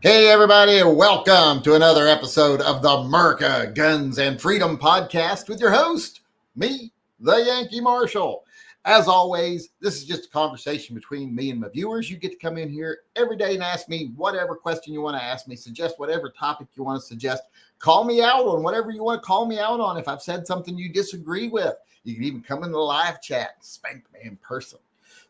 Hey, everybody, welcome to another episode of the America Guns and Freedom Podcast with your host, me, the Yankee Marshal. As always, this is just a conversation between me and my viewers. You get to come in here every day and ask me whatever question you want to ask me, suggest whatever topic you want to suggest, call me out on whatever you want to call me out on. If I've said something you disagree with, you can even come in the live chat and spank me in person.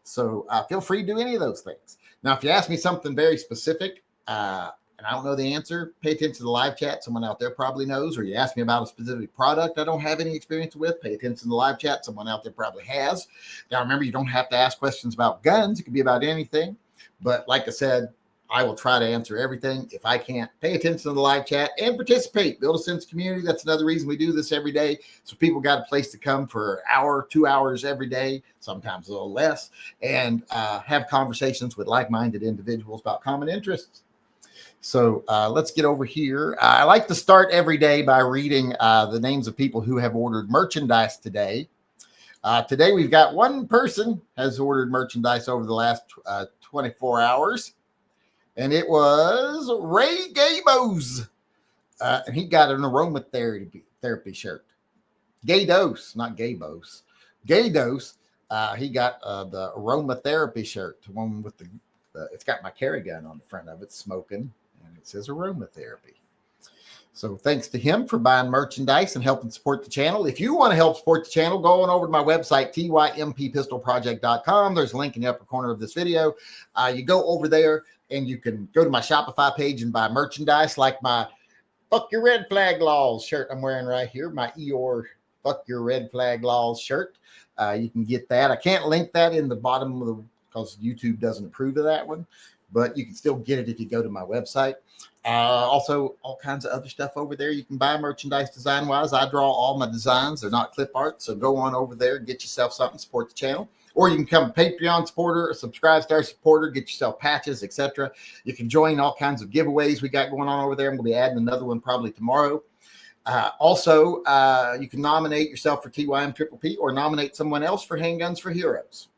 So feel free to do any of those things. Now, if you ask me something very specific, and I don't know the answer, pay attention to the live chat. Someone out there probably knows. Or you ask me about a specific product I don't have any experience with, pay attention to the live chat. Someone out there probably has. Now, remember, you don't have to ask questions about guns. It could be about anything. But like I said, I will try to answer everything. If I can't, pay attention to the live chat and participate. Build a sense of community. That's another reason we do this every day. So people got a place to come for an hour, 2 hours every day, sometimes a little less, and have conversations with like-minded individuals about common interests. So let's get over here. I like to start every day by reading the names of people who have ordered merchandise today. Today, we've got one person has ordered merchandise over the last 24 hours, and it was Ray Gabos. And he got an aromatherapy shirt. Gados, not Gabos. Gados. He got the aromatherapy shirt, the one with it's got my carry gun on the front of it, smoking. And it says aromatherapy. So thanks to him for buying merchandise and helping support the channel. If you want to help support the channel, go on over to my website, TYMPpistolproject.com. There's a link in the upper corner of this video. You go over there and you can go to my Shopify page and buy merchandise like my Fuck Your Red Flag Laws shirt I'm wearing right here, my Eeyore Fuck Your Red Flag Laws shirt. You can get that. I can't link that in the bottom of because YouTube doesn't approve of that one. But you can still get it if you go to my website. Also, all kinds of other stuff over there. You can buy merchandise design-wise. I draw all my designs. They're not clip art, so go on over there and get yourself something, support the channel. Or you can become a Patreon supporter, a Subscribe Star supporter, get yourself patches, etc. You can join all kinds of giveaways we got going on over there. I'm going to be adding another one probably tomorrow. Also, you can nominate yourself for TYMP or nominate someone else for Handguns for Heroes.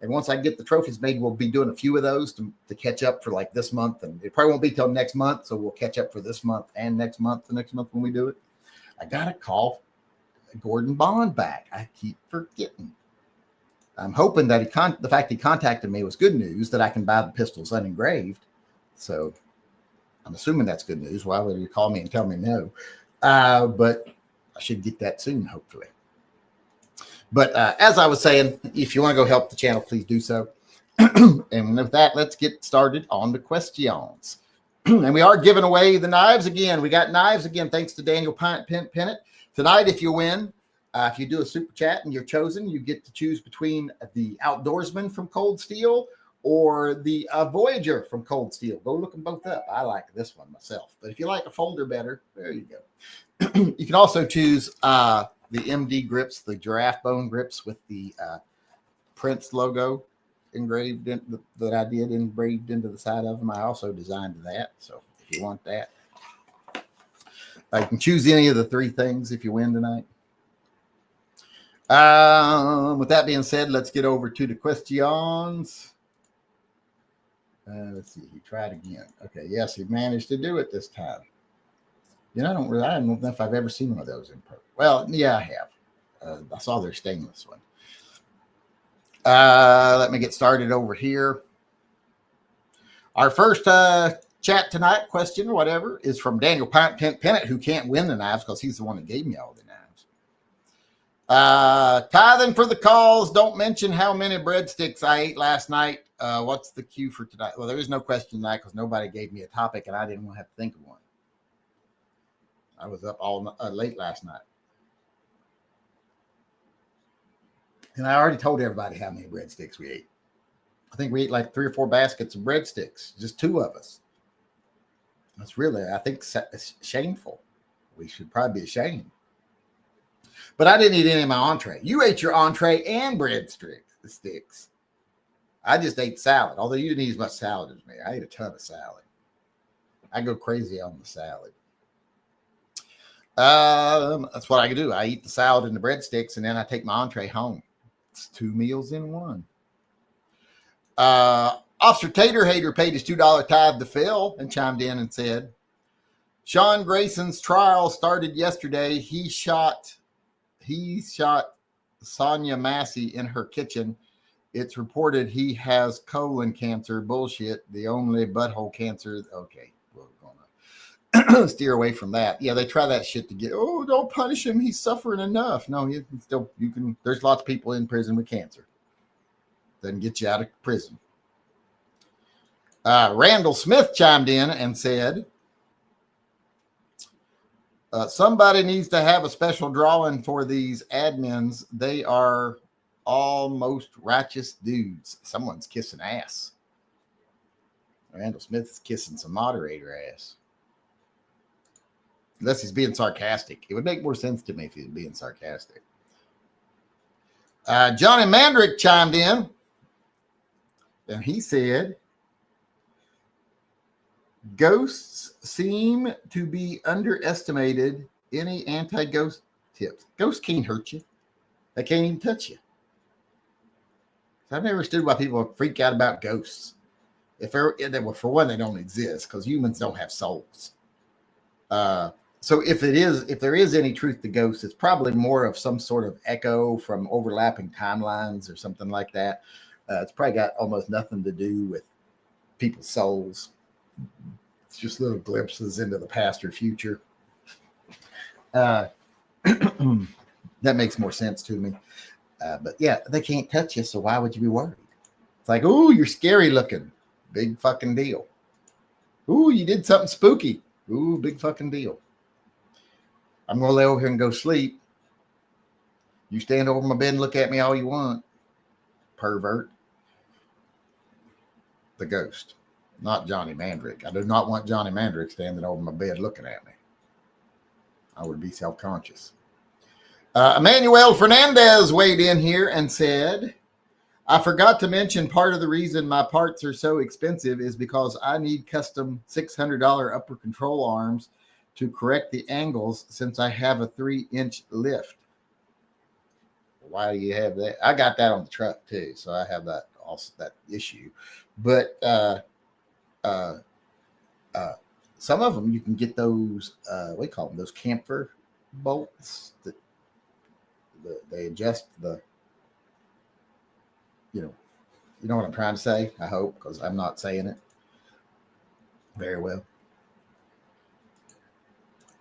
And once I get the trophies made, we'll be doing a few of those to catch up for like this month. And it probably won't be till next month. So we'll catch up for this month and the next month when we do it. I got to call Gordon Bond back. I keep forgetting. I'm hoping that the fact he contacted me was good news that I can buy the pistols unengraved. So I'm assuming that's good news. Why would he call me and tell me no? But I should get that soon, hopefully. But as I was saying, if you want to go help the channel, please do so. And with that, let's get started on the questions. And we are giving away the knives again. We got knives again, thanks to Daniel Pennant. Tonight, if you win, if you do a super chat and you're chosen, you get to choose between the Outdoorsman from Cold Steel or the Voyager from Cold Steel. Go look them both up. I like this one myself. But if you like a folder better, there you go. You can also choose the MD grips, the giraffe bone grips with the Prince logo engraved that I did engraved into the side of them. I also designed that. So if you want that, you can choose any of the three things if you win tonight. With that being said, let's get over to the questions. Let's see. He tried again. Okay. Yes, he managed to do it this time. You know, I don't know if I've ever seen one of those in person. Well, yeah, I have. I saw their stainless one. Let me get started over here. Our first chat tonight, question or whatever, is from Daniel Pennant, who can't win the knives because he's the one that gave me all the knives. Tithing for the calls. Don't mention how many breadsticks I ate last night. What's the cue for tonight? Well, there is no question tonight because nobody gave me a topic and I didn't want to have to think of one. I was up all late last night. And I already told everybody how many breadsticks we ate. I think we ate like 3 or 4 baskets of breadsticks, just 2 of us. That's really, I think, shameful. We should probably be ashamed. But I didn't eat any of my entree. You ate your entree and breadsticks. I just ate salad, although you didn't eat as much salad as me. I ate a ton of salad. I go crazy on the salad. That's what I do. I eat the salad and the breadsticks, and then I take my entree home. It's 2 meals in one. Officer Tater Hater paid his $2 tithe to Phil and chimed in and said, Sean Grayson's trial started yesterday. He shot Sonia Massey in her kitchen. It's reported he has colon cancer. Bullshit. The only butthole cancer. Okay, we're gonna steer away from that. Yeah, they try that shit to get. Oh, don't punish him. He's suffering enough. No, you can. There's lots of people in prison with cancer. Doesn't get you out of prison. Randall Smith chimed in and said, somebody needs to have a special drawing for these admins. They are all most righteous dudes. Someone's kissing ass. Randall Smith's kissing some moderator ass. Unless he's being sarcastic. It would make more sense to me if he was being sarcastic. Johnny Mandrick chimed in and he said, ghosts seem to be underestimated. Any anti-ghost tips? Ghosts can't hurt you. They can't even touch you. I've never understood why people freak out about ghosts. For one, they don't exist because humans don't have souls. So if there is any truth to ghosts, it's probably more of some sort of echo from overlapping timelines or something like that. It's probably got almost nothing to do with people's souls. It's just little glimpses into the past or future. That makes more sense to me. But yeah, they can't touch you, so why would you be worried? It's like, ooh, you're scary looking. Big fucking deal. Ooh, you did something spooky. Ooh, big fucking deal. I'm going to lay over here and go sleep. You stand over my bed and look at me all you want. Pervert. The ghost. Not Johnny Mandrick. I do not want Johnny Mandrick standing over my bed looking at me. I would be self-conscious. Emmanuel Fernandez weighed in here and said, I forgot to mention part of the reason my parts are so expensive is because I need custom $600 upper control arms to correct the angles since I have a 3-inch lift. Why do you have that? I got that on the truck too, so I have that also that issue. But some of them you can get those what do you call them? Those camphor bolts that they adjust the you know what I'm trying to say, I hope, because I'm not saying it very well.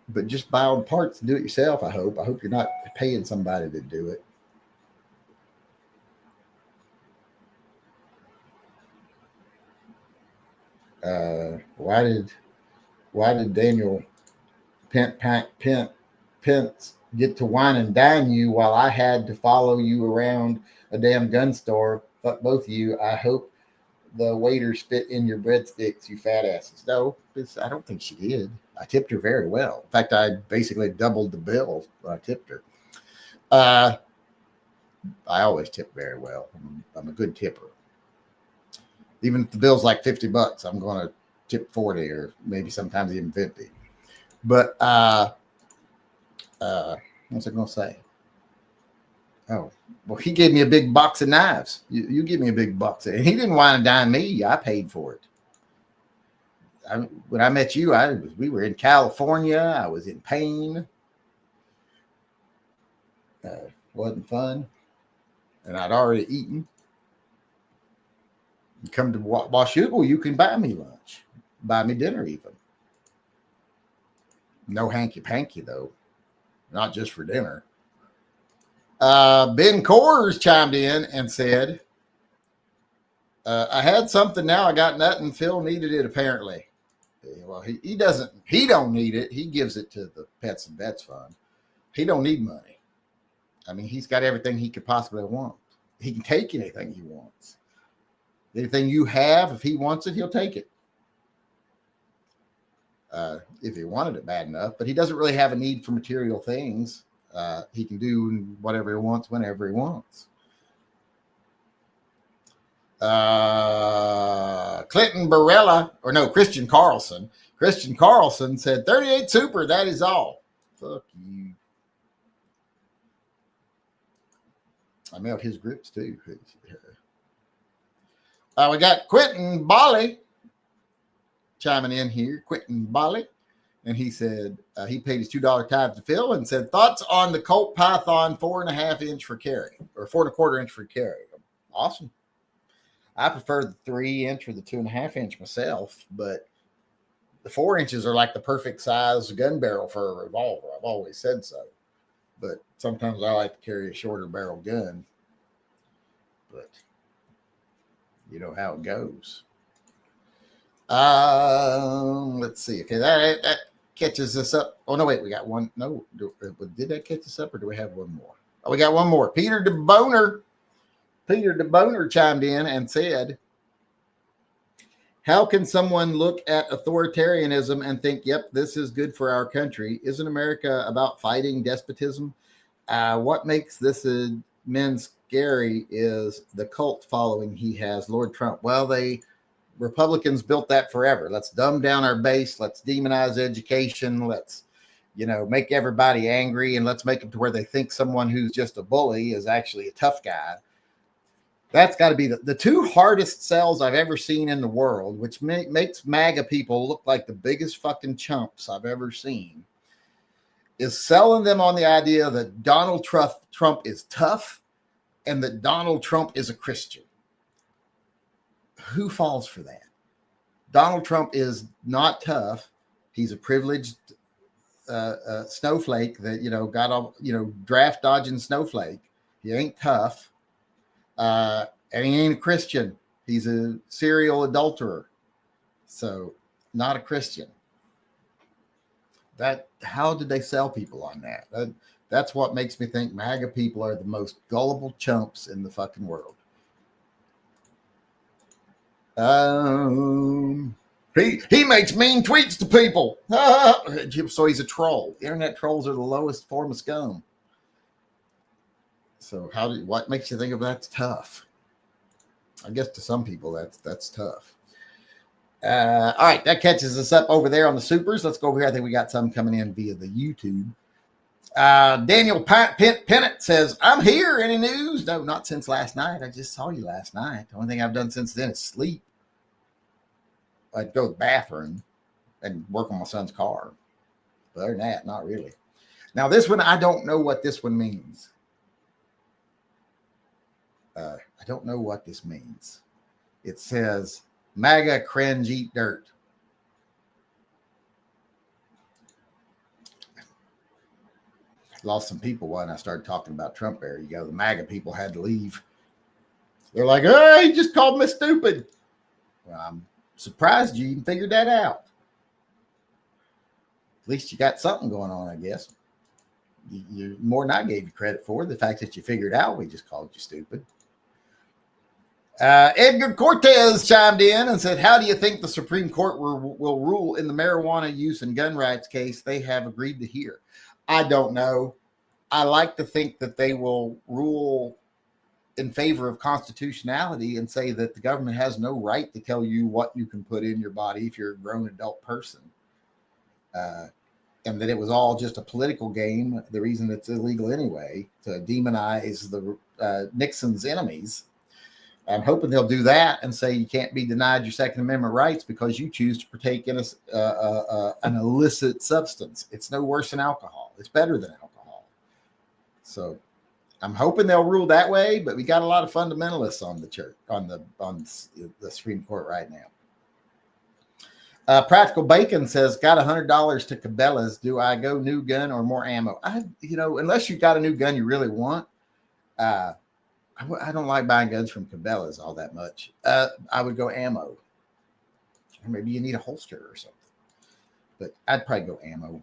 But just buy all the parts and do it yourself, I hope. I hope you're not paying somebody to do it. Why did Daniel Pence get to wine and dine you while I had to follow you around a damn gun store? Fuck both of you. I hope the waiter spit in your breadsticks, you fat asses. No, I don't think she did. I tipped her very well. In fact, I basically doubled the bill when I tipped her. I always tip very well. I'm a good tipper. Even if the bill's like $50, I'm going to tip 40 or maybe sometimes even 50. But what's I going to say? Oh, well, he gave me a big box of knives. You give me a big box. And he didn't wine and dine me. I paid for it. When I met you, we were in California. I was in pain. Wasn't fun. And I'd already eaten. You come to Washougal, you can buy me lunch. Buy me dinner even. No hanky-panky, though. Not just for dinner. Ben Coors chimed in and said, I had something, now I got nothing. Phil needed it, apparently. Well, he don't need it. He gives it to the Pets and Vets Fund. He don't need money. I mean, he's got everything he could possibly want. He can take anything he wants. Anything you have, if he wants it, he'll take it. If he wanted it bad enough, but he doesn't really have a need for material things. He can do whatever he wants, whenever he wants. Christian Carlson. Christian Carlson said 38 super, that is all. Fuck you. I mailed his grips too. We got Quentin Bali chiming in here. Quentin Bali. And he said he paid his $2 tithe to Phil and said, thoughts on the Colt Python 4.5 inch for carry or 4.25 inch for carry. Awesome. I prefer the 3 inch or the 2.5 inch myself, but the 4 inches are like the perfect size gun barrel for a revolver. I've always said so. But sometimes I like to carry a shorter barrel gun. But you know how it goes. Let's see. Okay, that catches us up. Oh, no, wait, we got one. No, did that catch us up or do we have one more? Oh, we got one more. Peter DeBoner chimed in and said, how can someone look at authoritarianism and think, yep, this is good for our country? Isn't America about fighting despotism? What makes this men scary is the cult following he has, Lord Trump. Well, Republicans built that forever. Let's dumb down our base. Let's demonize education. Let's, make everybody angry, and let's make them to where they think someone who's just a bully is actually a tough guy. That's got to be the two hardest sells I've ever seen in the world, which makes MAGA people look like the biggest fucking chumps I've ever seen, is selling them on the idea that Donald Trump is tough and that Donald Trump is a Christian. Who falls for that? Donald Trump is not tough. He's a privileged snowflake that, got all, draft dodging snowflake. He ain't tough. And he ain't a Christian. He's a serial adulterer. So not a Christian. How did they sell people on that? That's what makes me think MAGA people are the most gullible chumps in the fucking world. He makes mean tweets to people. So he's a troll. Internet trolls are the lowest form of scum. So what makes you think of that's tough? I guess to some people that's tough. All right, that catches us up over there on the supers. Let's go over here. I think we got some coming in via the YouTube. Daniel Pennant says, I'm here. Any news? No, not since last night. I just saw you last night. The only thing I've done since then is sleep. I'd go to the bathroom and work on my son's car. But other than that, not really. Now, this one, I don't know what this one means. I don't know what this means. It says, MAGA cringe, eat dirt. Lost some people when I started talking about Trump there. The MAGA people had to leave. They're like, oh, he just called me stupid. Well, I'm surprised you even figured that out. At least you got something going on, I guess. You're more than I gave you credit for. The fact that you figured out we just called you stupid. Edgar Cortez chimed in and said, how do you think the Supreme Court will rule in the marijuana use and gun rights case they have agreed to hear? I don't know. I like to think that they will rule in favor of constitutionality and say that the government has no right to tell you what you can put in your body if you're a grown adult person. And that it was all just a political game. The reason it's illegal anyway, to demonize the Nixon's enemies. I'm hoping they'll do that and say you can't be denied your Second Amendment rights because you choose to partake in an illicit substance. It's no worse than alcohol. It's better than alcohol. So I'm hoping they'll rule that way, but we got a lot of fundamentalists on the church, on the Supreme Court right now. Practical Bacon says, got $100 to Cabela's. Do I go new gun or more ammo? Unless you've got a new gun you really want, I don't like buying guns from Cabela's all that much. I would go ammo. Or maybe you need a holster or something. But I'd probably go ammo.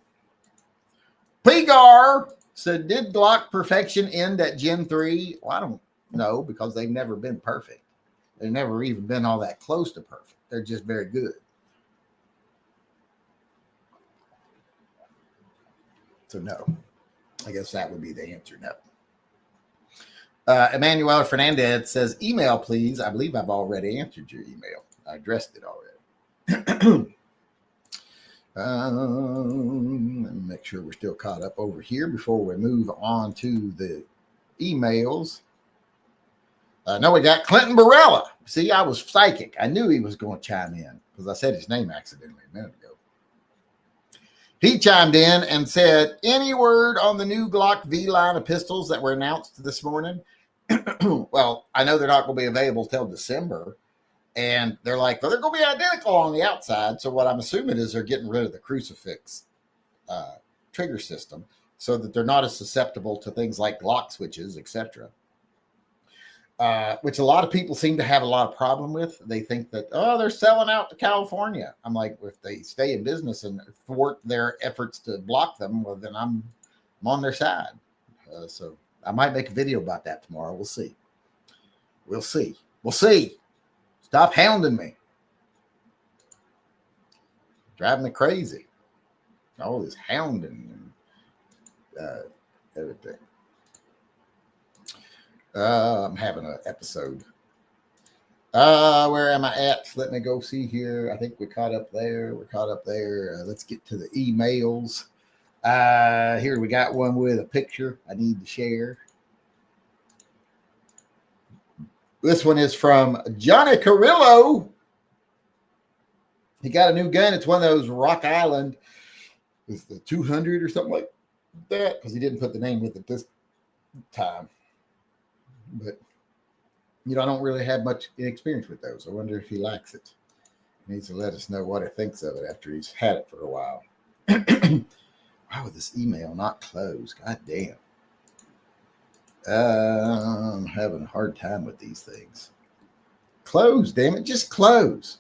Pigar said, did Glock perfection end at Gen 3? Well, I don't know because they've never been perfect. They've never even been all that close to perfect. They're just very good. So no. I guess that would be the answer, no. Emmanuel Fernandez says, email, please. I believe I've already answered your email. I addressed it already. Let me make sure we're still caught up over here before we move on to the emails. No, we got Clinton Barella. See, I was psychic. I knew he was going to chime in because I said his name accidentally a minute ago. He chimed in and said, any word on the new Glock V line of pistols that were announced this morning? Well, I know they're not going to be available till December. And they're like, well, they're going to be identical on the outside. So what I'm assuming is they're getting rid of the crucifix trigger system so that they're not as susceptible to things like lock switches, etc. Which a lot of people seem to have a lot of problem with. They think that, oh, they're selling out to California. I'm like, if they stay in business and thwart their efforts to block them, well, then I'm on their side. So I might make a video about that tomorrow. We'll see. We'll see. We'll see. Stop hounding me. Driving me crazy. All this hounding and everything. I'm having an episode. Where am I at? Let me go see here. I think we're caught up there. Let's get to the emails. Here we got one with a picture I need to share. This one is from Johnny Carrillo. He got a new gun. It's one of those Rock Island. It's the 200 or something like that because he didn't put the name with it this time. But, I don't really have much experience with those. I wonder if he likes it. He needs to let us know what he thinks of it after he's had it for a while. Why would this email not close? God damn. I'm having a hard time with these things. Close, damn it. Just close.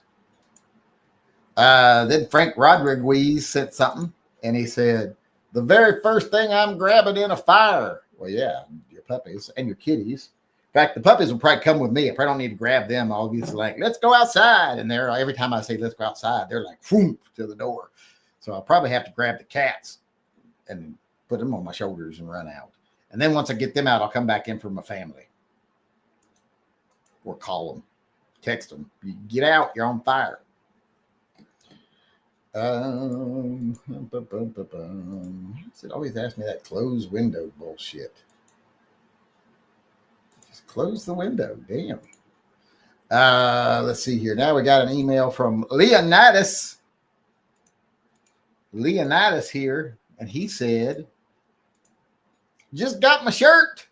Then Frank Rodriguez said something, and he said, the very first thing I'm grabbing in a fire. Well, yeah, your puppies and your kitties. In fact, the puppies will probably come with me. I probably don't need to grab them. I'll be like, let's go outside. And they're every time I say, let's go outside, they're like, whoop, to the door. So I'll probably have to grab the cats and put them on my shoulders and run out. And then once I get them out, I'll come back in for my family. Or call them, text them. You get out, you're on fire. It always asks me that close window bullshit. Just close the window, damn. Let's see here. Now we got an email from Leonidas. Leonidas here, and he said, just got my shirt.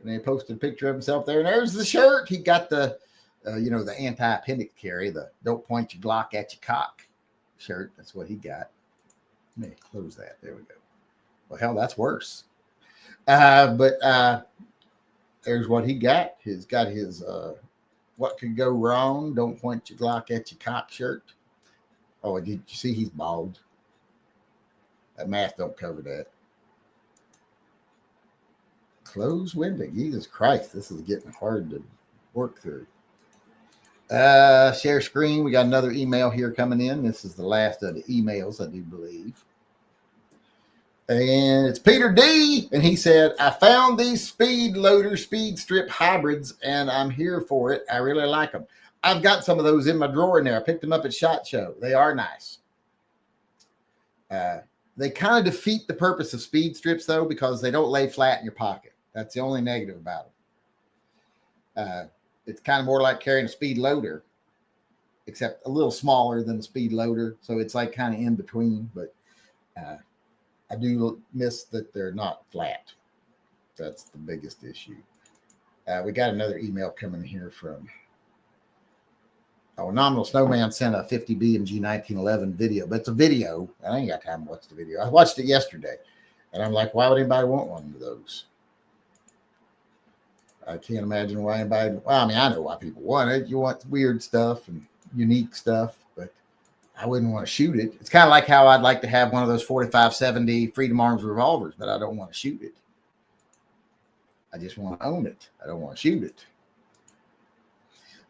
And he posted a picture of himself there, and there's the shirt. He got the, the anti-appendix carry, the don't point your Glock at your cock shirt. That's what he got. Let me close that. There we go. Well, hell, that's worse. But there's what he got. He's got his what could go wrong? Don't point your Glock at your cock shirt. Oh, did you see he's bald? That mask don't cover that. Close window. Jesus Christ, this is getting hard to work through. Share screen. We got another email here coming in. This is the last of the emails, I do believe. And it's Peter D. And he said, I found these speed loader speed strip hybrids and I'm here for it. I really like them. I've got some of those in my drawer in there. I picked them up at SHOT Show. They are nice. They kind of defeat the purpose of speed strips, though, because they don't lay flat in your pocket. That's the only negative about them. It's kind of more like carrying a speed loader, except a little smaller than the speed loader. So it's like kind of in between. But I do miss that they're not flat. That's the biggest issue. We got another email coming here from Nominal Snowman sent a 50 BMG 1911 video, but it's a video. I ain't got time to watch the video. I watched it yesterday, and I'm like, why would anybody want one of those? I can't imagine why anybody. Well, I mean, I know why people want it. You want weird stuff and unique stuff, but I wouldn't want to shoot it. It's kind of like how I'd like to have one of those 45-70 Freedom Arms revolvers, but I don't want to shoot it. I just want to own it. I don't want to shoot it.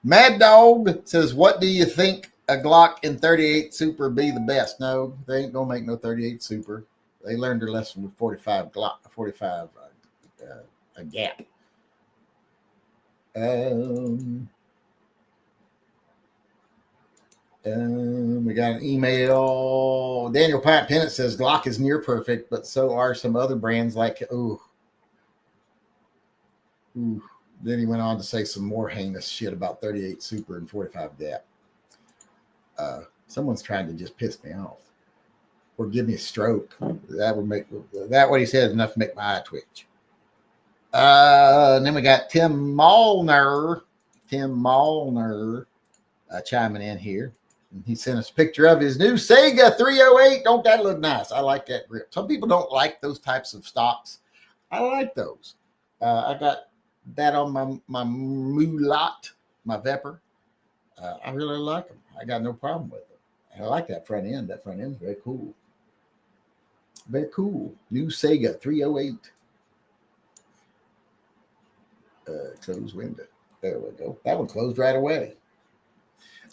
Mad Dog says, what do you think a Glock in 38 Super be the best? No, they ain't going to make no 38 Super. They learned their lesson with 45 Glock, 45 a gap. We got an email. Daniel Pint Pennant says, Glock is near perfect, but so are some other brands like, Then he went on to say some more heinous shit about 38 super and 45 gap. Someone's trying to just piss me off or give me a stroke. That what he said is enough to make my eye twitch. And then we got Tim Malner chiming in here. And he sent us a picture of his new Sega 308. Don't that look nice? I like that grip. Some people don't like those types of stocks. I like those. I got that on my Mulat, my Vepr. I really like them. I got no problem with them. And I like that front end. That front end is very cool. Very cool. New Sega 308. Close window. There we go. That one closed right away.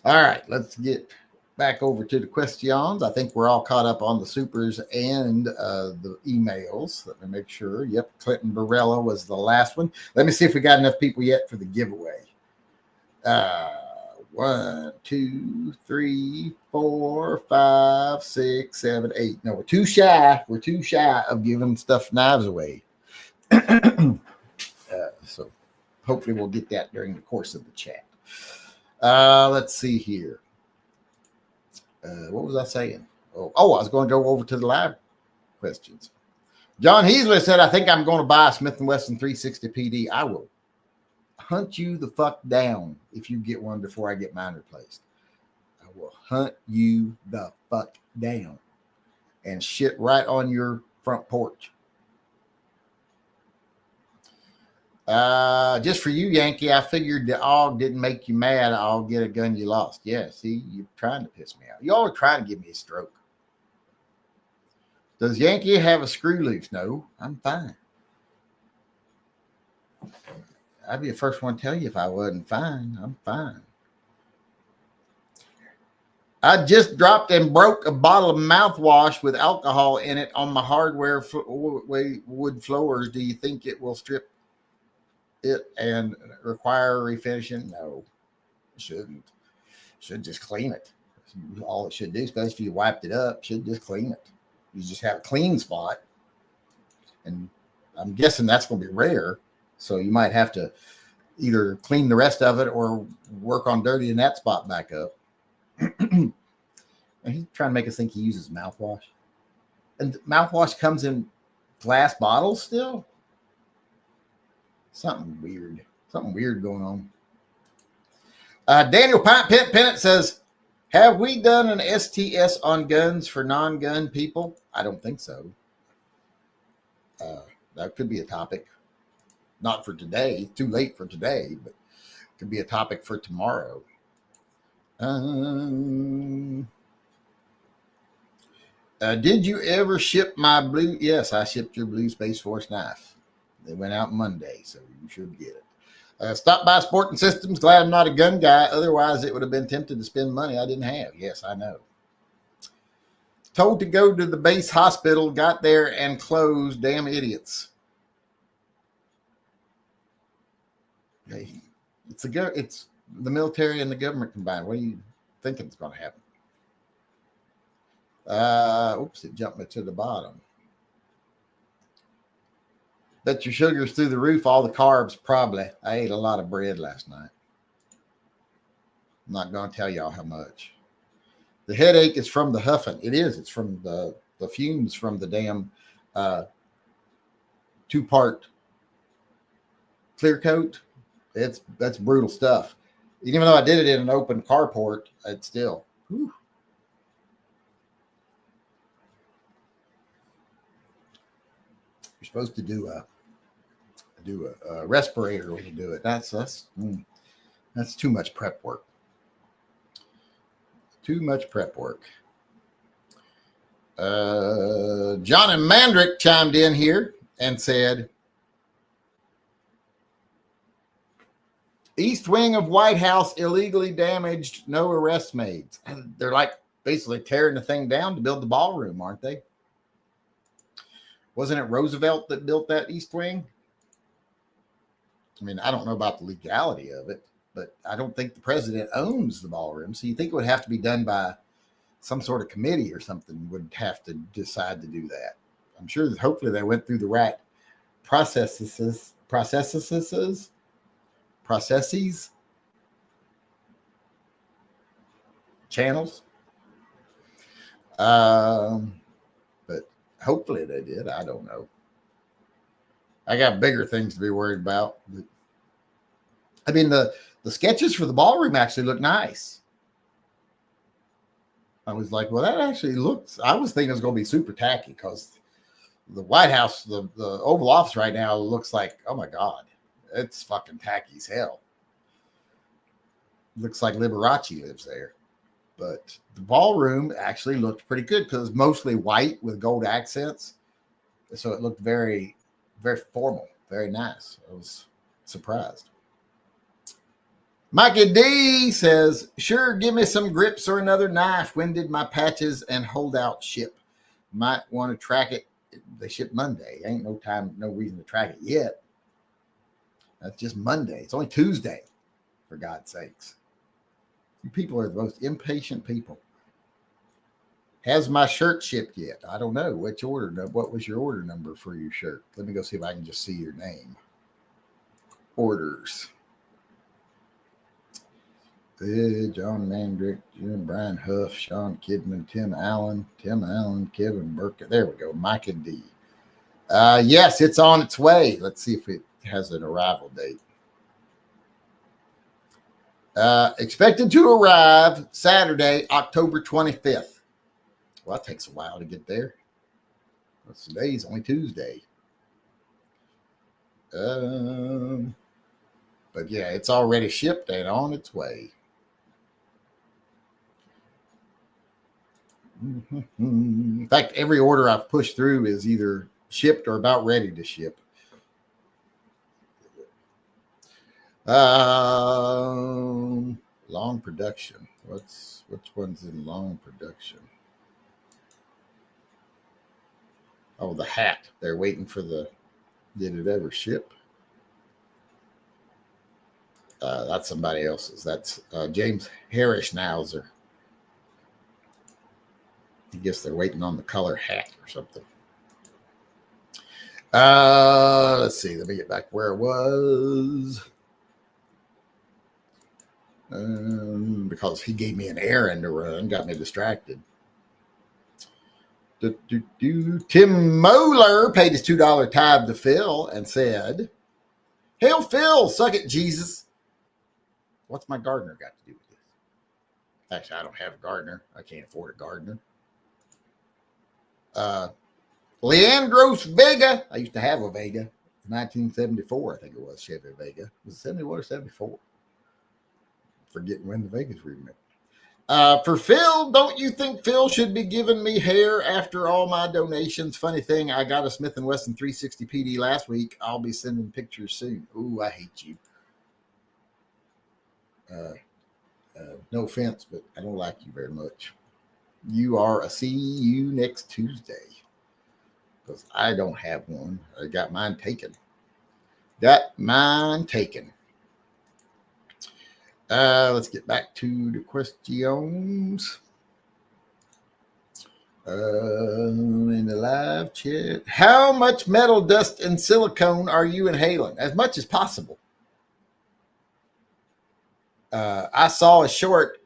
All right, let's get back over to the questions. I think we're all caught up on the supers and the emails. Let me make sure. Yep, Clinton Barella was the last one. Let me see if we got enough people yet for the giveaway. 1, 2, 3, 4, 5, 6, 7, 8. No, we're too shy. We're too shy of giving stuffed knives away. So hopefully we'll get that during the course of the chat. Let's see here. What was I saying? I was going to go over to the live questions. John Heasley said, I think I'm going to buy a Smith & Wesson 360 PD. I will hunt you the fuck down if you get one before I get mine replaced. I will hunt you the fuck down and shit right on your front porch. Just for you, Yankee, I figured the AUG didn't make you mad. I'll get a gun you lost. Yeah, see, you're trying to piss me out. You all are trying to give me a stroke. Does Yankee have a screw loose? No, I'm fine. I'd be the first one to tell you if I wasn't fine. I'm fine. I just dropped and broke a bottle of mouthwash with alcohol in it on my hardware wood floors. Do you think it will strip it and require refinishing? No, it shouldn't. It should just clean it. All it should do, especially if you wiped it up, should just clean it. You just have a clean spot. And I'm guessing that's going to be rare. So you might have to either clean the rest of it or work on dirtying that spot back up. And he's trying to make us think he uses mouthwash. And mouthwash comes in glass bottles still? Something weird going on. Daniel Pennant says, have we done an STS on guns for non-gun people? I don't think so. That could be a topic. Not for today. Too late for today, but it could be a topic for tomorrow. Did you ever ship my blue? Yes, I shipped your blue Space Force knife. They went out Monday, so you should get it. Stop by Sporting Systems. Glad I'm not a gun guy. Otherwise, it would have been tempted to spend money I didn't have. Yes, I know. Told to go to the base hospital. Got there and closed. Damn idiots. Hey, it's the military and the government combined. What do you think is going to happen? Oops, it jumped me to the bottom. Bet your sugar's through the roof. All the carbs, probably. I ate a lot of bread last night. I'm not going to tell y'all how much. The headache is from the huffing. It is. It's from the fumes from the damn 2-part clear coat. That's brutal stuff. Even though I did it in an open carport, it's still. Whew. You're supposed to do a respirator when you do it. That's too much prep work. Too much prep work. John and Mandrick chimed in here and said, East wing of White House illegally damaged, no arrests made. And they're like basically tearing the thing down to build the ballroom, aren't they? Wasn't it Roosevelt that built that East Wing? I mean, I don't know about the legality of it, but I don't think the president owns the ballroom. So you think it would have to be done by some sort of committee or something would have to decide to do that. I'm sure that hopefully they went through the right processes. processes, channels. But hopefully they did. I don't know. I got bigger things to be worried about. But, I mean, the sketches for the ballroom actually look nice. I was like, well, that actually looks, I was thinking it was going to be super tacky because the White House, the Oval Office right now looks like, oh my God, it's fucking tacky as hell. Looks like Liberace lives there. But the ballroom actually looked pretty good because it's mostly white with gold accents. So it looked very, very formal, very nice. I was surprised. Mikey D says, sure, give me some grips or another knife. When did my patches and holdout ship? Might want to track it. They ship Monday. Ain't no time, no reason to track it yet. That's just Monday. It's only Tuesday, for God's sakes. You people are the most impatient people. Has my shirt shipped yet? I don't know. Which order? What was your order number for your shirt? Let me go see if I can just see your name. Orders. John Mandrick, Jim Brian Huff, Sean Kidman, Tim Allen, Kevin Burke. There we go. Micah D. Yes, it's on its way. Let's see if it has an arrival date. Expected to arrive Saturday, October 25th. Well, that takes a while to get there. Today's only Tuesday. But yeah, it's already shipped and on its way. In fact, every order I've pushed through is either shipped or about ready to ship. Long production. Which one's in long production? Oh, the hat. They're waiting for the. Did it ever ship? That's somebody else's. That's James Harrisnauser. I guess they're waiting on the color hat or something. Let's see. Let me get back where it was. Because he gave me an errand to run, got me distracted. Tim Moeller paid his $2 tithe to Phil and said, "Hail Phil, suck it, Jesus." What's my gardener got to do with this? Actually, I don't have a gardener. I can't afford a gardener. Leandros Vega. I used to have a Vega. 1974, I think it was. Chevy Vega. Was it 71 or 74? Forgetting when the Vegas were made. For Phil, don't you think Phil should be giving me hair after all my donations? Funny thing, I got a Smith & Wesson 360 PD last week. I'll be sending pictures soon. Ooh, I hate you. No offense, but I don't like you very much. You are a see you next Tuesday. Because I don't have one. I got mine taken. Let's get back to the questions. In the live chat. How much metal dust and silicone are you inhaling? As much as possible. I saw a short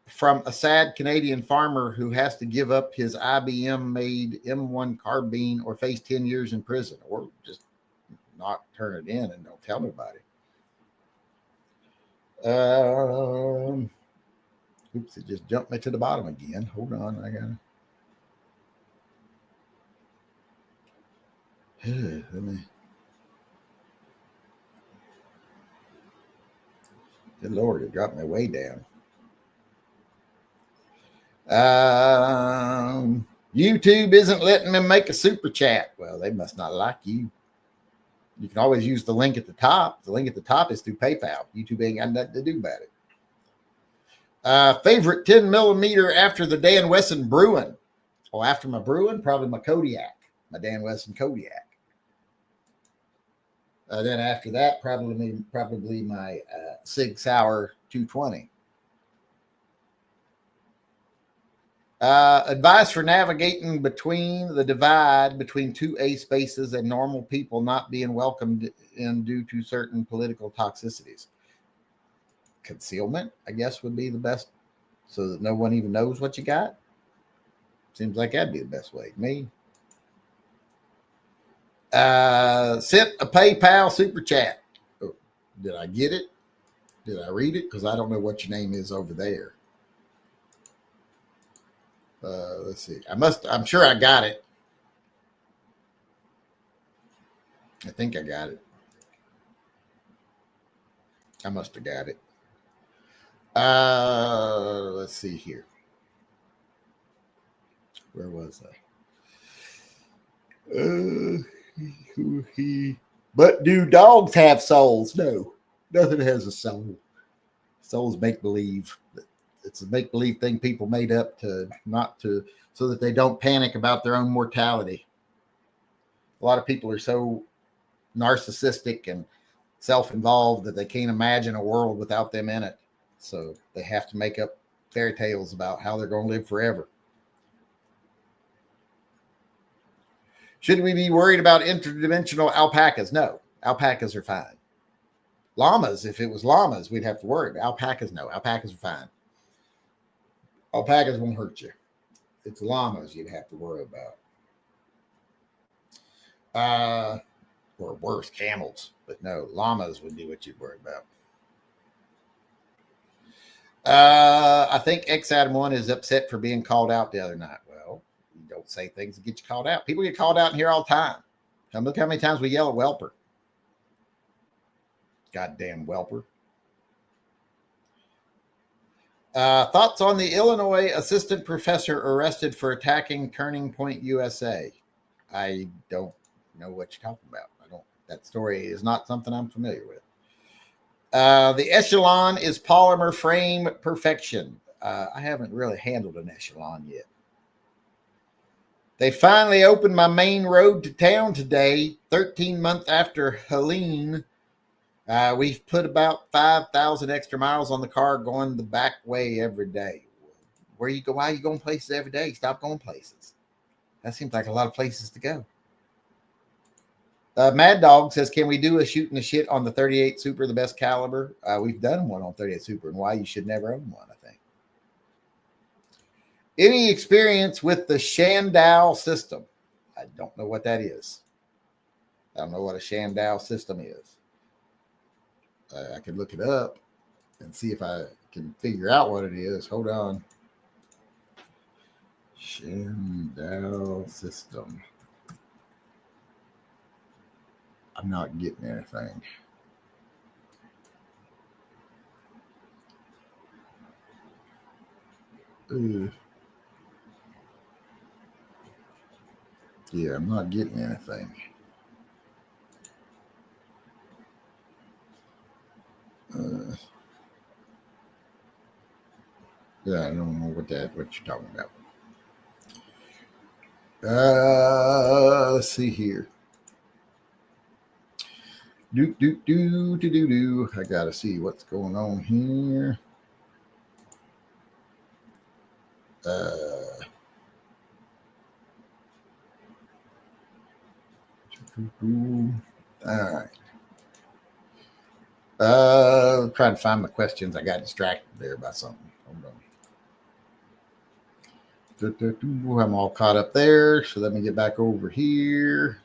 from a sad Canadian farmer who has to give up his IBM-made M1 carbine or face 10 years in prison, or just not turn it in and don't tell nobody. Oops, it just jumped me to the bottom again. Hold on, I gotta. Let me. Good Lord, it dropped me way down. YouTube isn't letting me make a super chat. Well, they must not like you. You can always use the link at the top. The link at the top is through PayPal. YouTube ain't got nothing to do about it. Favorite 10 millimeter after the Dan Wesson Bruin. Well, after my Bruin, probably my Kodiak, my Dan Wesson Kodiak. Then after that, probably my Sig Sauer 220. Advice for navigating between the divide between 2A spaces and normal people not being welcomed in due to certain political toxicities. concealment, I guess, would be the best, so that no one even knows what you got. Seems like that'd be the best way. Me. Sent a PayPal super chat. Oh, did I get it? Did I read it? Because I don't know what your name is over there. Let's see. I'm sure I got it. I think I got it. I must have got it. Let's see here. Where was I? But do dogs have souls? No, nothing has a soul. Souls make believe. It's a make believe thing people made up so that they don't panic about their own mortality. A lot of people are so narcissistic and self-involved that they can't imagine a world without them in it. So they have to make up fairy tales about how they're going to live forever. Should we be worried about interdimensional alpacas? No, alpacas are fine. Llamas, if it was llamas, we'd have to worry. Alpacas, no. Alpacas are fine. Alpacas won't hurt you. It's llamas you'd have to worry about. Or worse, camels. But no, llamas would be what you'd worry about. I think X Adam 1 is upset for being called out the other night. Well, you don't say things that get you called out. People get called out in here all the time. And look how many times we yell at Welper. Goddamn Welper. Thoughts on the Illinois assistant professor arrested for attacking Turning Point USA? I don't know what you're talking about. That story is not something I'm familiar with. The Echelon is polymer frame perfection. I haven't really handled an Echelon yet. They finally opened my main road to town today, 13 months after Helene. We've put about 5,000 extra miles on the car going the back way every day. Where you go? Why are you going places every day? Stop going places. That seems like a lot of places to go. Mad Dog says, can we do a shooting the shit on the 38 Super, the best caliber? We've done one on 38 Super, and why you should never own one, I think. Any experience with the Shandau system? I don't know what that is. I don't know what a Shandau system is. I could look it up and see if I can figure out what it is. Hold on. Shandau system. I'm not getting anything. Yeah, I'm not getting anything. Yeah, I don't know what you're talking about. Let's see here. I gotta see what's going on here. All right. Trying to find my questions. I got distracted there by something. Hold on. I'm all caught up there. So let me get back over here.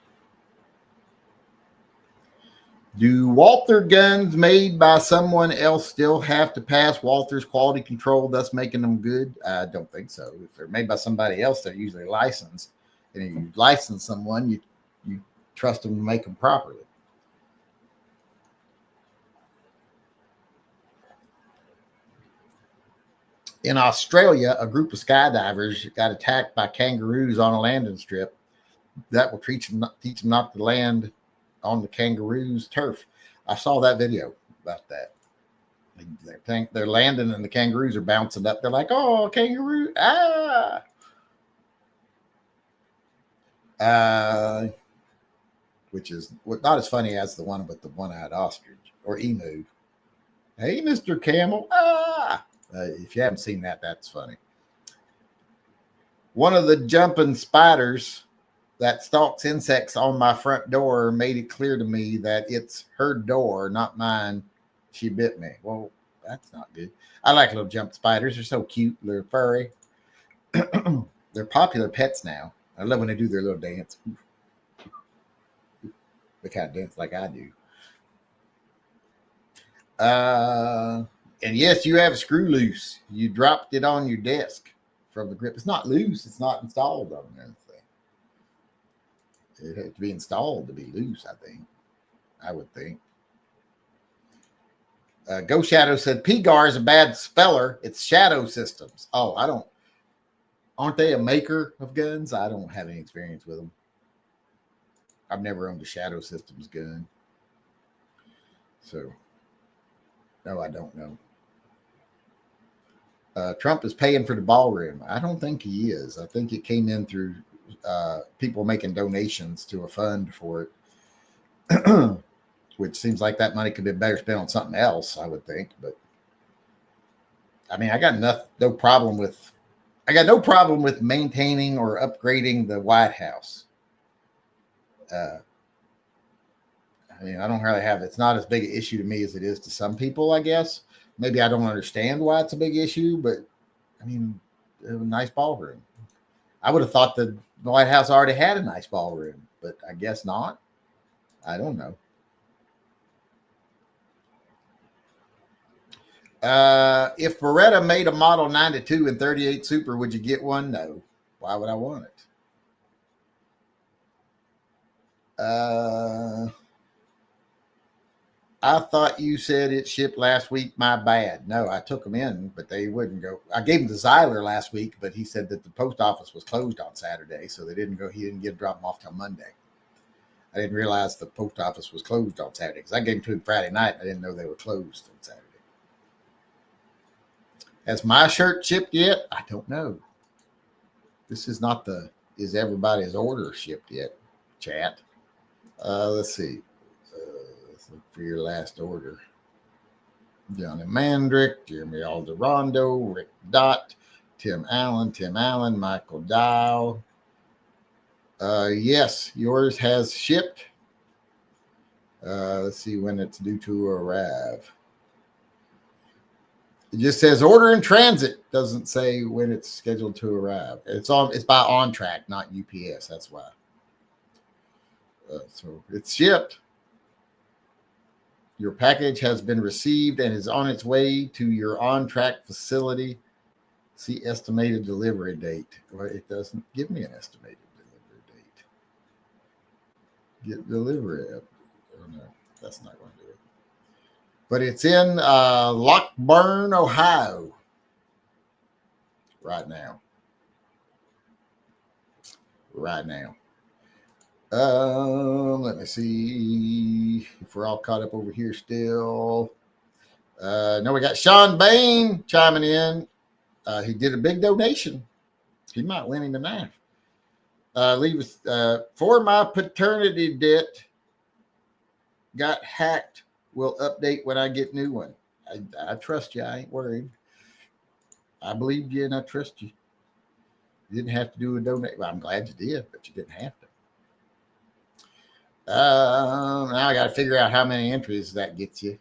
Do Walther guns made by someone else still have to pass Walther's quality control, thus making them good? I don't think so. If they're made by somebody else, they're usually licensed. And if you license someone, you trust them to make them properly. In Australia, a group of skydivers got attacked by kangaroos on a landing strip. That will teach them not to land on the kangaroo's turf. I saw that video about that. They're landing and the kangaroos are bouncing up. They're like, oh, kangaroo, which is not as funny as the one with the one-eyed ostrich or emu. Hey, Mr. Camel, if you haven't seen that, that's funny. One of the jumping spiders that stalks insects on my front door made it clear to me that it's her door, not mine. She bit me. Well, That's not good. I like little jump spiders. They're so cute. They're furry. They're popular pets now. I love when they do their little dance. They kind of dance like I do. And yes, you have a screw loose. You dropped it on your desk from the grip. It's not loose. It's not installed on anything. It had to be installed to be loose, I think. I would think. Go Shadow said, PGAR is a bad speller. It's Shadow Systems. Oh, aren't they a maker of guns? I don't have any experience with them. I've never owned a Shadow Systems gun. So, no, I don't know. Trump is paying for the ballroom. I don't think he is. I think it came in through people making donations to a fund for it, which seems like that money could be better spent on something else, I would think. But I mean, I got no problem with maintaining or upgrading the White House. I mean, I don't really have, it's not as big an issue to me as it is to some people, I guess. Maybe I don't understand why it's a big issue, but I mean, a nice ballroom. I would have thought the White House already had a nice ballroom, but I guess not. I don't know. If Beretta made a Model 92 and 38 Super, would you get one? No. Why would I want it? I thought you said it shipped last week. My bad. No, I took them in, but they wouldn't go. I gave them to Zyler last week, but he said that the post office was closed on Saturday, so they didn't go. He didn't drop them off till Monday. I didn't realize the post office was closed on Saturday because I gave them to him Friday night. I didn't know they were closed on Saturday. Has my shirt shipped yet? I don't know. This is not is everybody's order shipped yet, chat? Let's see. Let's look for your last order. Johnny Mandrick, Jeremy Alderondo, Rick Dott, Tim Allen, Michael Dow. Yes, yours has shipped. Let's see when it's due to arrive. It just says order in transit. Doesn't say when it's scheduled to arrive. It's by On Track, not UPS. That's why. So it's shipped. Your package has been received and is on its way to your On Track facility. See estimated delivery date. Well, it doesn't give me an estimated delivery date. Get delivery. Oh no, that's not going to do it. But it's in Lockburn, Ohio, right now. Let me see if we're all caught up over here still. No, we got Sean Bain chiming in. He did a big donation. He might win him a knife. For my paternity debt got hacked. Will update when I get new one. I trust you. I ain't worried. I believed you and I trust you. You didn't have to do a donate. Well, I'm glad you did, but you didn't have to. Now I got to figure out how many entries that gets you.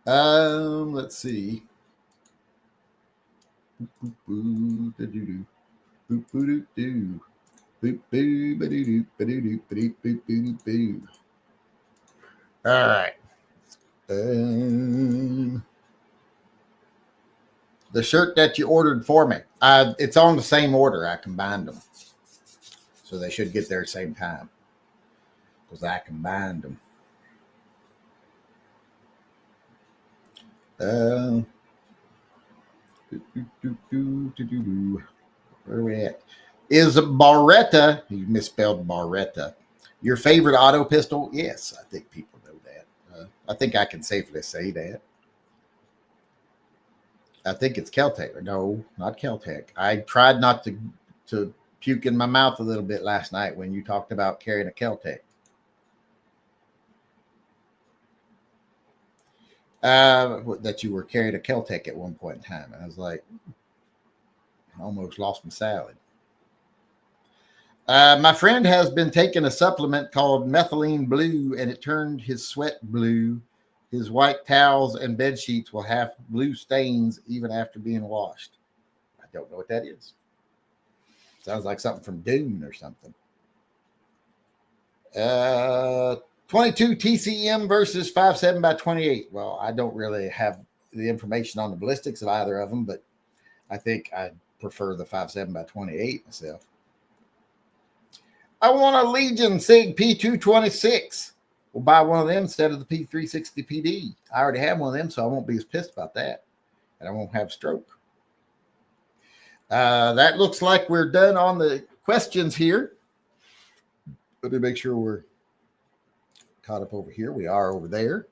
Let's see. All right. The shirt that you ordered for me, it's on the same order. I combined them. So they should get there at the same time. Because I combined them. Where are we at? Is Barretta, you misspelled Barretta, your favorite auto pistol? Yes, I think people know that. I think I can safely say that. I think it's Keltec. No, not Keltec. I tried not to puke in my mouth a little bit last night when you talked about carrying a Keltec. That you were carrying a Keltec at one point in time. And I was like, I almost lost my salad. My friend has been taking a supplement called methylene blue, and it turned his sweat blue. His white towels and bed sheets will have blue stains even after being washed. I don't know what that is. Sounds like something from Dune or something. 22 TCM versus 5.7 by 28. Well, I don't really have the information on the ballistics of either of them, but I think I prefer the 5.7 by 28 myself. I want a Legion SIG P226. We'll buy one of them instead of the P360 PD. I already have one of them, so I won't be as pissed about that. And I won't have a stroke. That looks like we're done on the questions here. Let me make sure we're caught up over here. We are over there.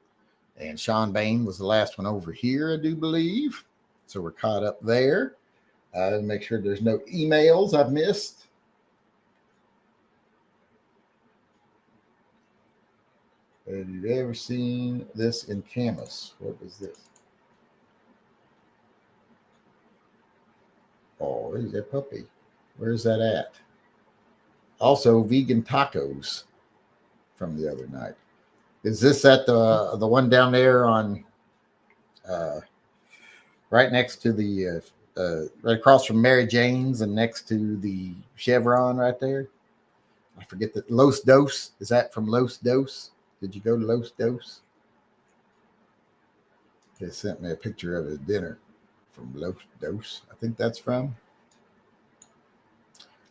And Sean Bain was the last one over here, I do believe. So we're caught up there. Make sure there's no emails I've missed. Have you ever seen this in Camus? What is this? Oh, there's that puppy. Where's that at? Also, vegan tacos from the other night. Is this at the one down there on right next to the right across from Mary Jane's and next to the Chevron right there? I forget that. Los Dos. Is that from Los Dos? Did you go to Los Dos? They sent me a picture of his dinner from Los Dos. I think that's from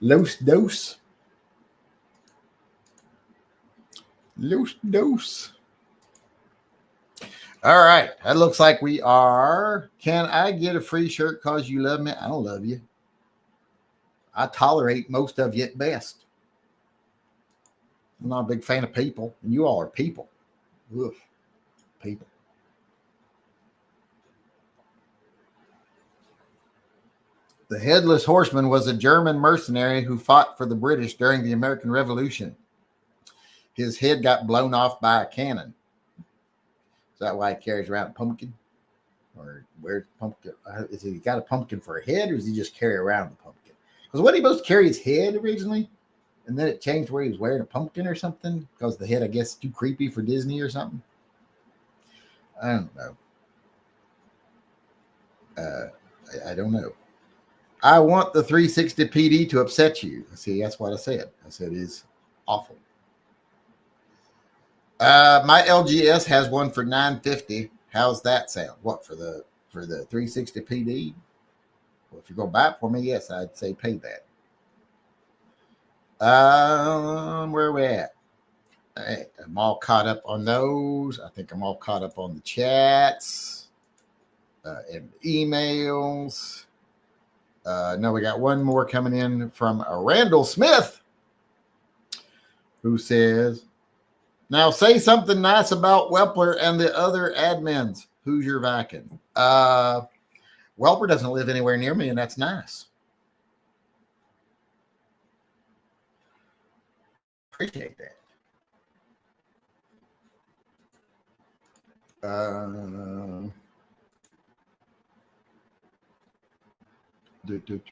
Los Dos. Los Dos. All right. That looks like we are. Can I get a free shirt because you love me? I don't love you. I tolerate most of you at best. I'm not a big fan of people, and you all are people. Ugh, people. The Headless Horseman was a German mercenary who fought for the British during the American Revolution. His head got blown off by a cannon. Is that why he carries around a pumpkin? Or where's the pumpkin? Is he got a pumpkin for a head, or does he just carry around the pumpkin? Because what he supposed to carry his head originally? And then it changed where he was wearing a pumpkin or something because the head, I guess, is too creepy for Disney or something. I don't know. I don't know. I want the 360 PD to upset you. See, that's what I said. I said it's awful. My LGS has one for $950. How's that sound? What for the 360 PD? Well, if you go buy it for me, yes, I'd say pay that. Where are we at? Hey, I'm all caught up on those. I think I'm all caught up on the chats and emails. No, we got one more coming in from Randall Smith, who says, now say something nice about Welper and the other admins. Who's your Viking? Welper doesn't live anywhere near me, and that's nice. Appreciate that.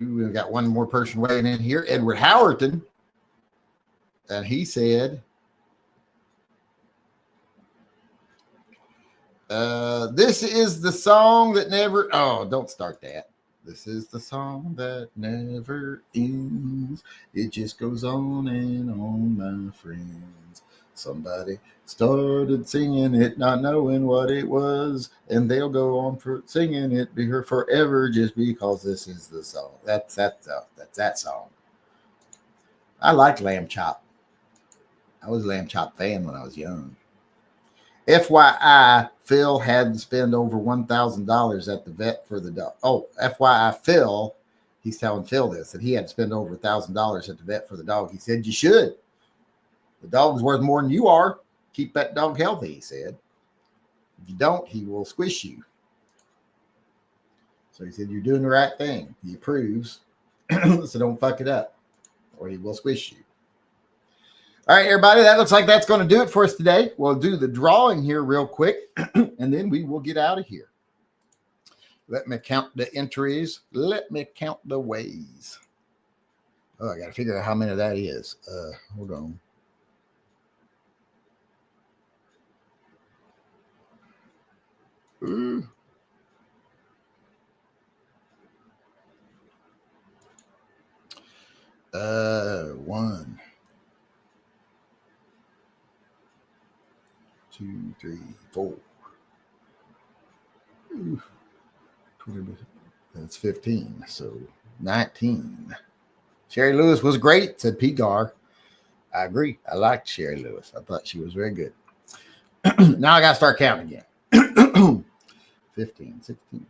We got one more person weighing in here, Edward Howerton, and he said, this is the song that never, oh, don't start that. This is the song that never ends. It just goes on and on, my friends. Somebody started singing it, not knowing what it was, and they'll go on for singing it forever just because this is the song. That's that song. I like Lamb Chop. I was a Lamb Chop fan when I was young. FYI, Phil had to spend over $1,000 at the vet for the dog. Oh, FYI, Phil, he's telling Phil this, that he had to spend over $1,000 at the vet for the dog. He said, you should. The dog's worth more than you are. Keep that dog healthy, he said. If you don't, he will squish you. So he said, you're doing the right thing. He approves. So don't fuck it up, or he will squish you. All right, everybody, that looks like that's going to do it for us today. We'll do the drawing here real quick, and then we will get out of here. Let me count the entries. Let me count the ways. Oh, I got to figure out how many that is. Hold on. Ooh. One, 2, 3, 4. Ooh. 20, that's 15. So 19. Sherry Lewis was great, said P-Gar. I agree. I liked Sherry Lewis. I thought she was very good. Now I got to start counting again. 15, 16,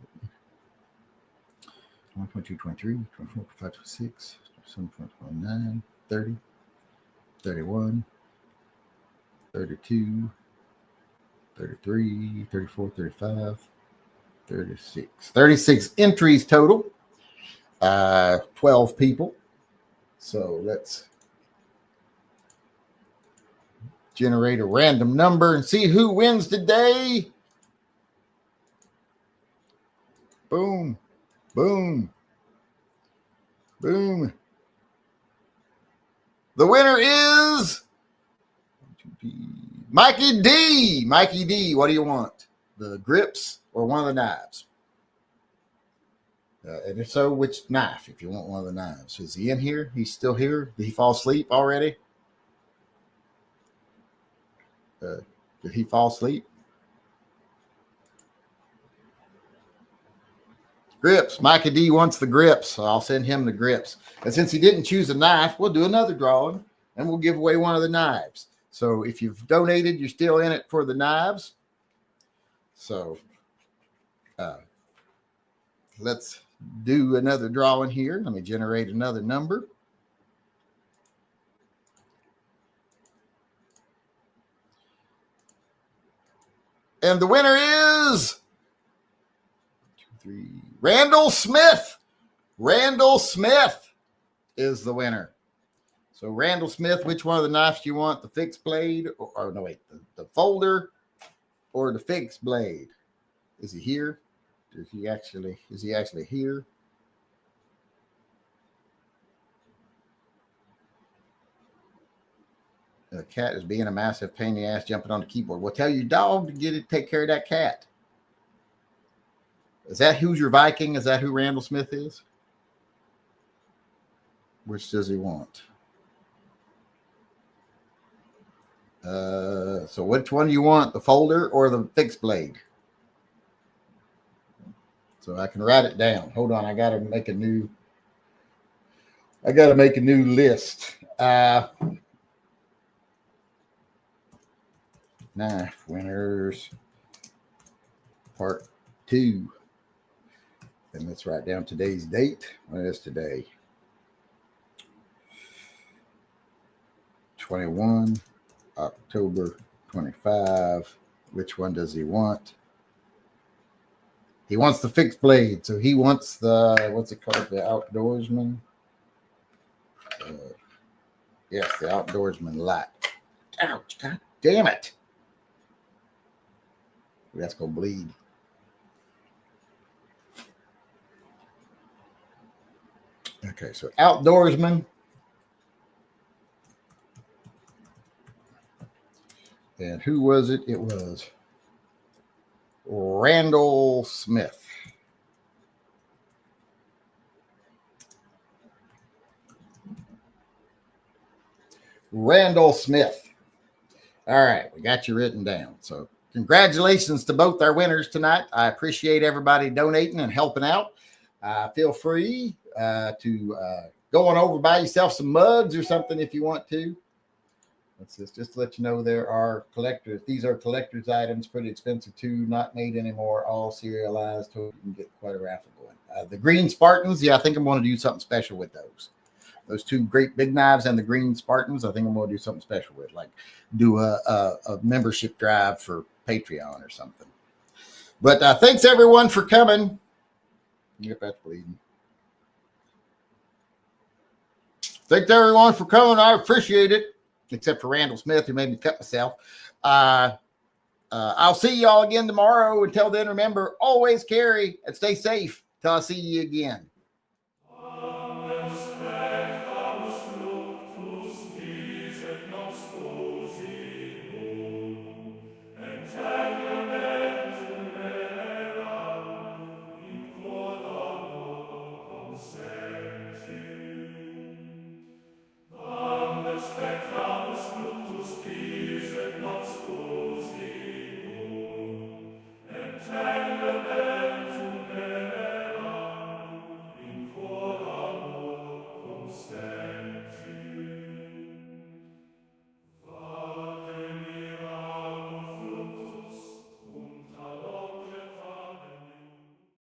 22, 23, 24, 25, 26, 27, 29, 30, 31, 32, 33, 34, 35, 36. 36 entries total. 12 people. So let's generate a random number and see who wins today. Boom, boom, boom. The winner is Mikey D. Mikey D, what do you want? The grips or one of the knives? And if so, which knife? If you want one of the knives. Is he in here? He's still here? Did he fall asleep already? Did he fall asleep? Grips. Mikey D wants the grips, so I'll send him the grips. And since he didn't choose a knife, we'll do another drawing, and we'll give away one of the knives. So if you've donated, you're still in it for the knives. So let's do another drawing here. Let me generate another number. And the winner is 2, 3, Randall Smith. Randall Smith is the winner. So Randall Smith, which one of the knives do you want? The fixed blade or no, wait, the folder or the fixed blade? Is he here? Is he actually here? The cat is being a massive pain in the ass jumping on the keyboard. Well, tell your dog to take care of that cat. Is that who's your Viking? Is that who Randall Smith is? Which does he want? So which one do you want? The folder or the fixed blade? So I can write it down. Hold on. I got to make a new list. Knife winners part 2. And let's write down today's date. What is today? 21 October 25. Which one does he want? He wants the fixed blade. So he wants the, what's it called? The Outdoorsman. Yes, the Outdoorsman light. Ouch, God damn it. That's going to bleed. Okay, so Outdoorsman. And who was it? It was Randall Smith. Randall Smith. All right, we got you written down. So congratulations to both our winners tonight. I appreciate everybody donating and helping out. Feel free to go on over, buy yourself some mugs or something if you want to. That's just to let you know there are collectors. These are collector's items, pretty expensive too, not made anymore, all serialized. So you can get quite a raffle going. The green Spartans, yeah, I think I'm going to do something special with those. Those 2 great big knives and the green Spartans, I think I'm going to do something special with, like do a membership drive for Patreon or something. But thanks everyone for coming. Yep, that's bleeding. Thanks everyone for coming. I appreciate it. Except for Randall Smith, who made me cut myself. I'll see y'all again tomorrow. Until then, remember, always carry and stay safe till I see you again.